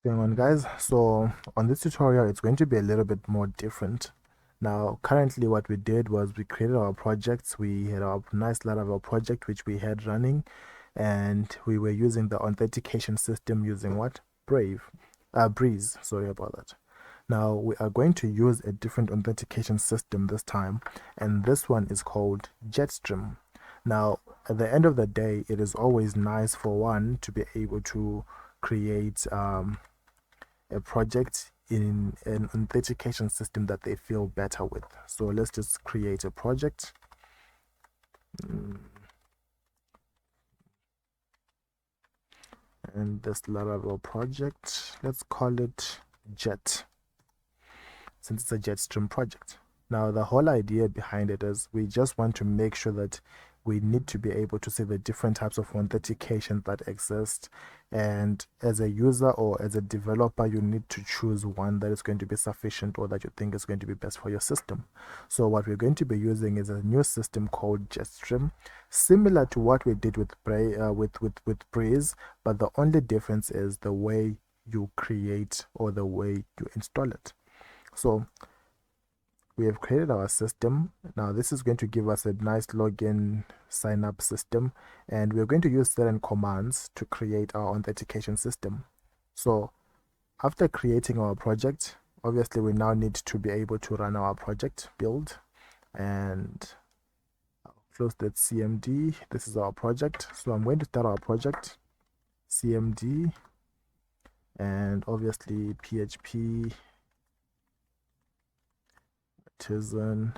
Going on, guys. So on this tutorial it's going to be a little bit more different. Now currently what we did was we created our projects. We had our nice Laravel project which we had running, and we were using the authentication system using what? Breeze, sorry about that. Now we are going to use a different authentication system this time, and this one is called Jetstream. Now at the end of the day, it is always nice for one to be able to create a project in an authentication system that they feel better with. So let's just create a project. And this Laravel project, let's call it Jet, since it's a Jetstream project. Now the whole idea behind it is we just want to make sure that we need to be able to see the different types of authentication that exist, and as a user or as a developer you need to choose one that is going to be sufficient or that you think is going to be best for your system. So what we're going to be using is a new system called Jetstream, similar to what we did with Breeze, but the only difference is the way you create or the way you install it. So we have created our system. Now this is going to give us a nice login sign up system, and we're going to use certain commands to create our authentication system. So after creating our project, obviously we now need to be able to run our project build, and I'll close that CMD. This is our project. So I'm going to start our project, CMD, and obviously PHP artisan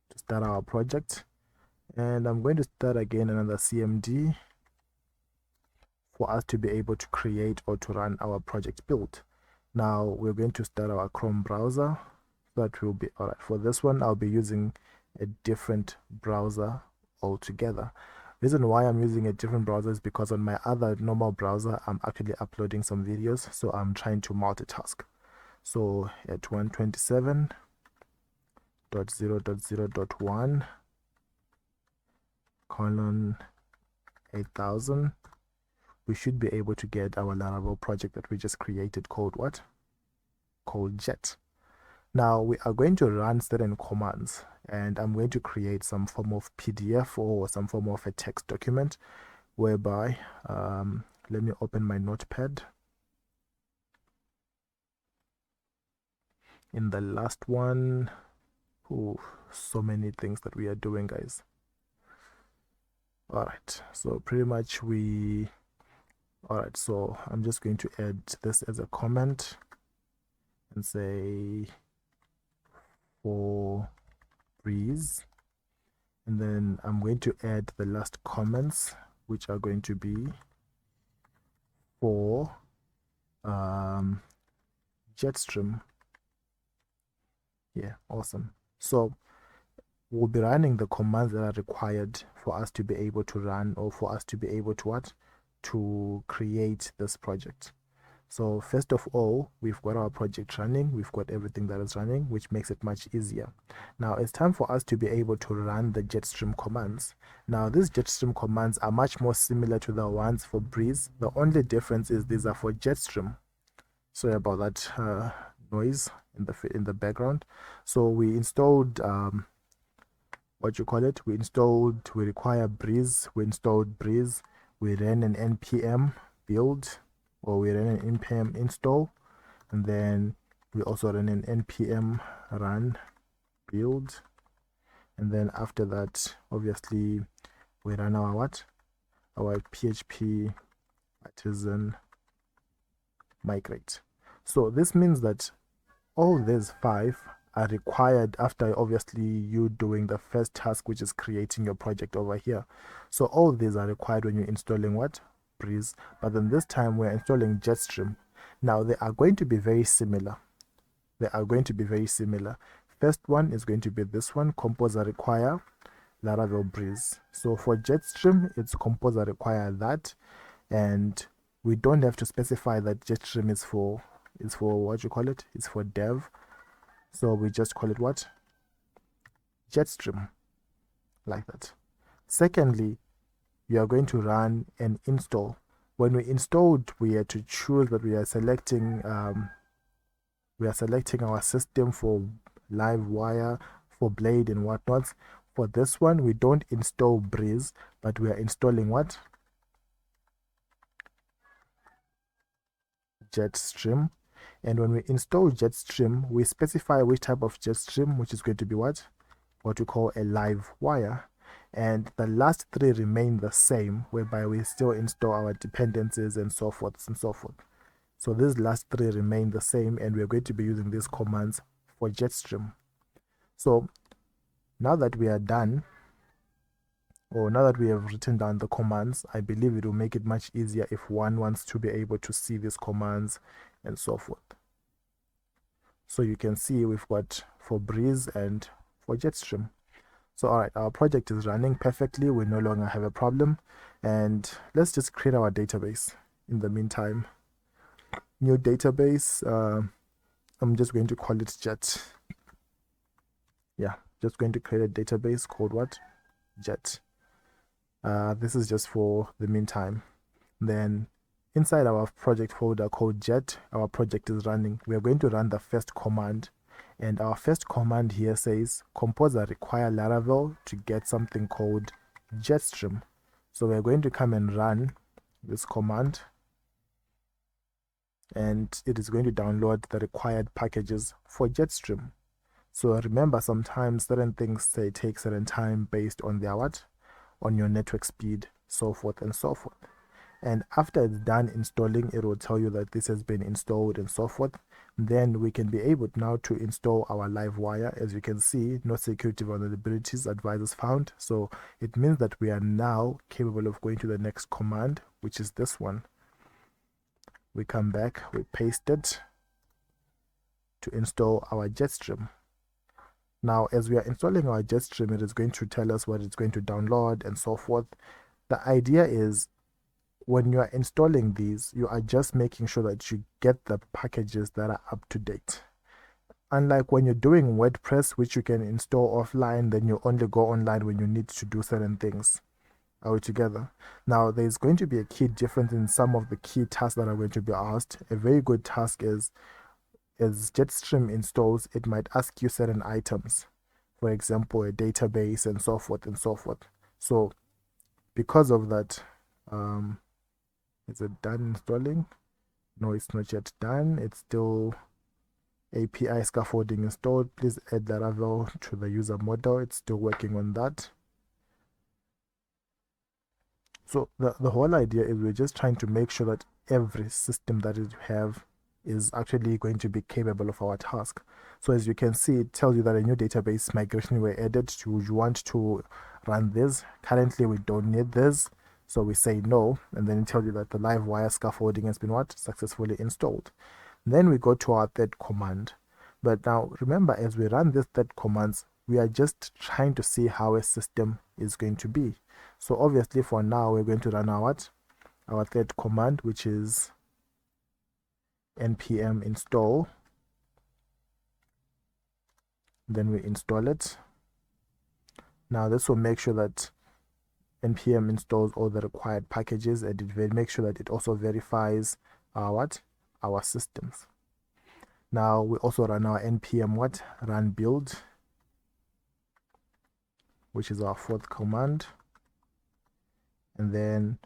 to start our project, and I'm going to start again another CMD for us to be able to create or to run our project build. Now we're going to start our Chrome browser. That will be all right. For this one I'll be using a different browser altogether. Reason why I'm using a different browser is because on my other normal browser I'm actually uploading some videos, so I'm trying to multitask. So at 127.0.0.1 colon 8000, we should be able to get our Laravel project that we just created called what? Called Jet. Now we are going to run certain commands, and I'm going to create some form of PDF or some form of a text document whereby let me open my notepad. In the last one, so many things that we are doing, guys. All right, so pretty much all right, so I'm just going to add this as a comment and say for Breeze, and then I'm going to add the last comments, which are going to be for Jetstream. Yeah, awesome. So we'll be running the commands that are required for us to be able to run, or for us to be able to to create this project. So first of all, we've got our project running, we've got everything that is running, which makes it much easier. Now it's time for us to be able to run the Jetstream commands. Now these Jetstream commands are much more similar to the ones for Breeze. The only difference is these are for Jetstream. Sorry about that noise in the background. So we installed we require Breeze. We installed Breeze. We ran an npm build, or we ran an npm install, and then we also ran an npm run build, and then after that obviously we ran our PHP artisan migrate. So this means that all these 5 are required after obviously you doing the first task, which is creating your project over here. So all these are required when you're installing Breeze, but then this time we're installing Jetstream. Now they are going to be very similar. First one is going to be this one, composer require Laravel Breeze. So for Jetstream, it's composer require that, and we don't have to specify that Jetstream is for it's for dev. So we just call it Jetstream, like that. Secondly, you are going to run an install. when we installed, we had to choose that we are selecting our system for live wire, for blade and whatnot. For this one, we don't install Breeze, but we are installing what? Jetstream. And when we install Jetstream, we specify which type of Jetstream, which is going to be what we call a live wire. And the last three remain the same, whereby we still install our dependencies and so forth and so forth. So these last three remain the same, and we're going to be using these commands for Jetstream. So now that we are done, or now that we have written down the commands, I believe it will make it much easier if one wants to be able to see these commands and so forth. So you can see we've got for Breeze and for Jetstream. So all right, our project is running perfectly. We no longer have a problem. And let's just create our database in the meantime. New database. I'm just going to call it Jet. Yeah, just going to create a database called what? Jet. This is just for the meantime. Then inside our project folder called Jet, our project is running. We are going to run the first command. And our first command here says composer require Laravel to get something called Jetstream. So we're going to come and run this command, and it is going to download the required packages for Jetstream. So remember, sometimes certain things take certain time based on their what? On your network speed, so forth and so forth. And after it's done installing, it will tell you that this has been installed and so forth. Then we can be able now to install our live wire. As you can see, no security vulnerabilities advisors found. So it means that we are now capable of going to the next command, which is this one. We come back, we paste it to install our Jetstream. Now, as we are installing our Jetstream, it is going to tell us what it's going to download and so forth. The idea is, when you are installing these, you are just making sure that you get the packages that are up to date. Unlike when you're doing WordPress, which you can install offline, then you only go online when you need to do certain things. Are we together? Now, there's going to be a key difference in some of the key tasks that are going to be asked. A very good task is, as Jetstream installs, it might ask you certain items. For example, a database and so forth and so forth. So because of that, is it done installing? No, it's not yet done. It's still API scaffolding installed. Please add Laravel to the user model. It's still working on that. So the whole idea is we're just trying to make sure that every system that we have is actually going to be capable of our task. So as you can see, it tells you that a new database migration were added. You want to run this. Currently, we don't need this. So we say no, and then it tells you that the live wire scaffolding has been what? Successfully installed. Then we go to our third command. But now remember, as we run this third commands, we are just trying to see how a system is going to be. So obviously for now, we're going to run our what? Our third command, which is npm install. Then we install it. Now this will make sure that npm installs all the required packages, and it will make sure that it also verifies our systems. Now we also run our npm run build, which is our fourth command. And then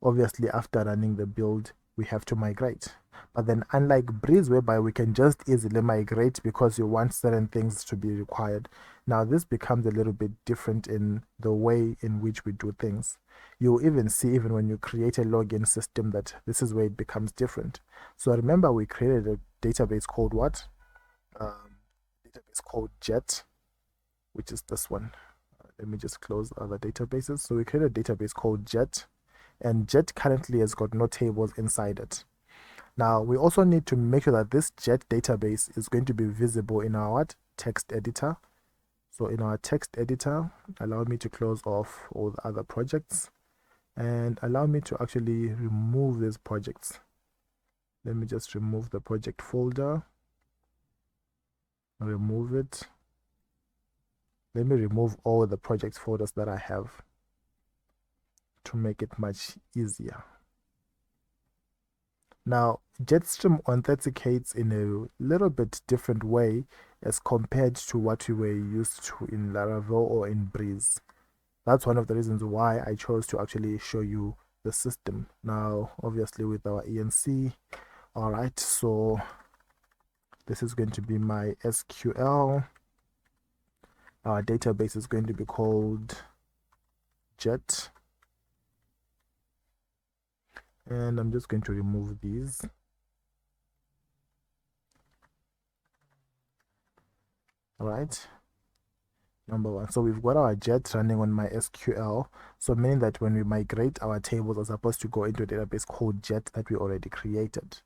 obviously after running the build, we have to migrate. But then unlike Breeze, whereby we can just easily migrate because you want certain things to be required, now this becomes a little bit different in the way in which we do things. You'll even see, even when you create a login system, that this is where it becomes different. So remember, we created a database called what? Database called Jet, which is this one. Let me just close other databases. So we created a database called Jet, and Jet currently has got no tables inside it. Now we also need to make sure that this Jet database is going to be visible in our text editor. So in our text editor, allow me to close off all the other projects and allow me to actually remove these projects. Let me just remove the project folder, remove it. Let me remove all the project folders that I have to make it much easier. Now, Jetstream authenticates in a little bit different way as compared to what we were used to in Laravel or in Breeze. That's one of the reasons why I chose to actually show you the system. Now, obviously with our ENC, all right, so this is going to be my SQL. Our database is going to be called Jet. And I'm just going to remove these. All right. Number one. So we've got our Jet running on my SQL. So meaning that when we migrate, our tables are supposed to go into a database called Jet that we already created.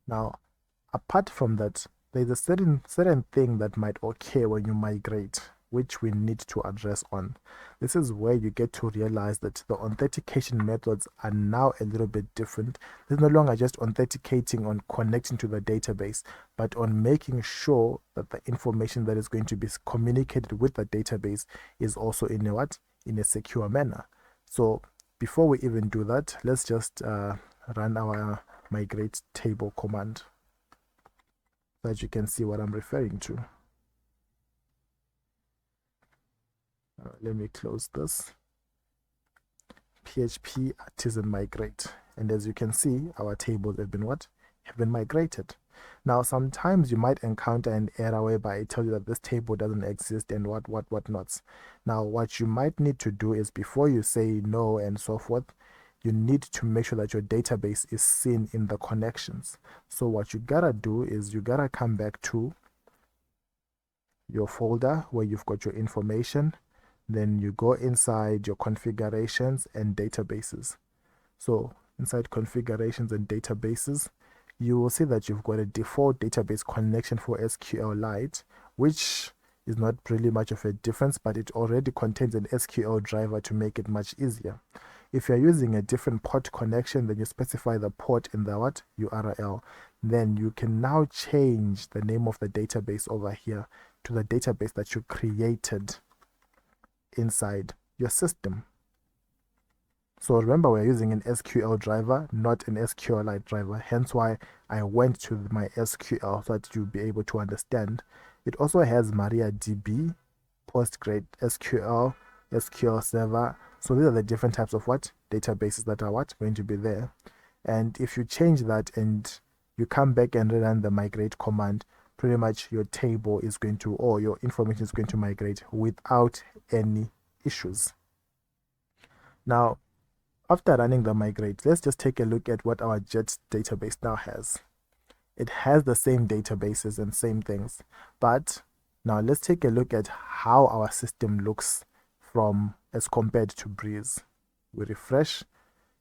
Now, apart from that, there's a certain thing that might occur when you migrate, which we need to address on. This is where you get to realize that the authentication methods are now a little bit different. It's no longer just authenticating on connecting to the database, but on making sure that the information that is going to be communicated with the database is also in a what? In a secure manner. So before we even do that, let's just run our migrate table command so that you can see what I'm referring to. Let me close this. PHP artisan migrate. And as you can see, our tables have been what? Have been migrated. Now, sometimes you might encounter an error whereby it tells you that this table doesn't exist and whatnots. Now, what you might need to do is before you say no and so forth, you need to make sure that your database is seen in the connections. So what you gotta do is you gotta come back to your folder where you've got your information. Then you go inside your configurations and databases. So inside configurations and databases, you will see that you've got a default database connection for SQLite, which is not really much of a difference, but it already contains an SQL driver to make it much easier. If you're using a different port connection, then you specify the port in the what? URL. Then you can now change the name of the database over here to the database that you created inside your system. So remember, we're using an SQL driver, not an SQLite driver. Hence why I went to my SQL so that you'll be able to understand. It also has MariaDB, PostgreSQL, SQL Server. So these are the different types of what? Databases that are what? Going to be there. And if you change that and you come back and run the migrate command, pretty much your table is going to, or your information is going to migrate without any issues. Now, after running the migrate, let's just take a look at what our Jet database now has. It has the same databases and same things, but now let's take a look at how our system looks from as compared to Breeze. We refresh.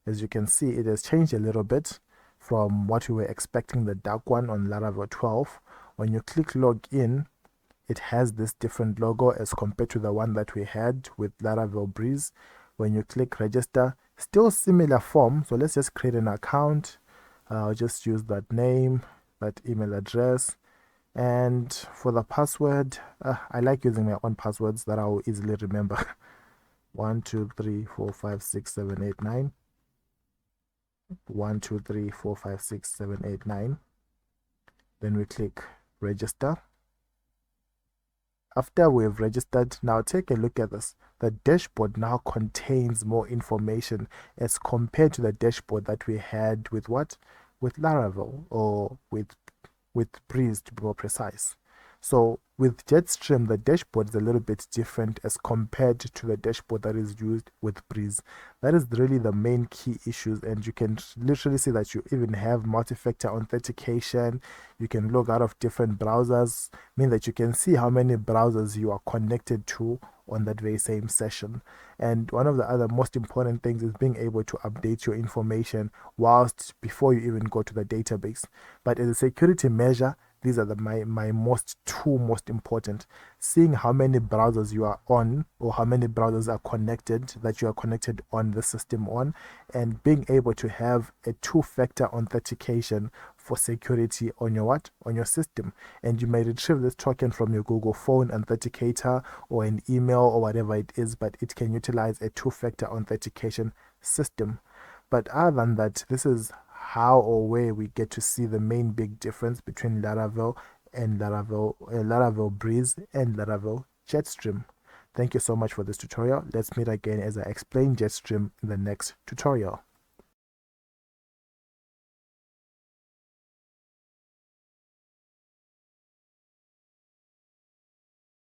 As you can see, it has changed a little bit from what we were expecting, the dark one on Laravel 12. When you click login, it has this different logo as compared to the one that we had with Laravel Breeze. When you click register, still similar form. So let's just create an account. I'll just use that name, that email address. And for the password, I like using my own passwords that I'll easily remember. 1, 2, 3, 4, 5, 6, 7, 8, 9. 1, 2, 3, 4, 5, 6, 7, 8, 9. Then we click register. After we've registered, now take a look at this. The dashboard now contains more information as compared to the dashboard that we had with what? With Laravel or with Breeze, to be more precise. So with Jetstream, the dashboard is a little bit different as compared to the dashboard that is used with Breeze. That is really the main key issues, and you can literally see that you even have multi-factor authentication. You can log out of different browsers, meaning that you can see how many browsers you are connected to on that very same session. And one of the other most important things is being able to update your information whilst before you even go to the database. But as a security measure, these are my two most important. Seeing how many browsers you are on, or how many browsers are connected, that you are connected on the system on, and being able to have a two-factor authentication for security on your what? On your system. And you may retrieve this token from your Google phone authenticator or an email or whatever it is, but it can utilize a two-factor authentication system. But other than that, this is how or where we get to see the main big difference between Laravel and Laravel Breeze and Laravel Jetstream. Thank you so much for this tutorial. Let's meet again as I explain Jetstream in the next tutorial.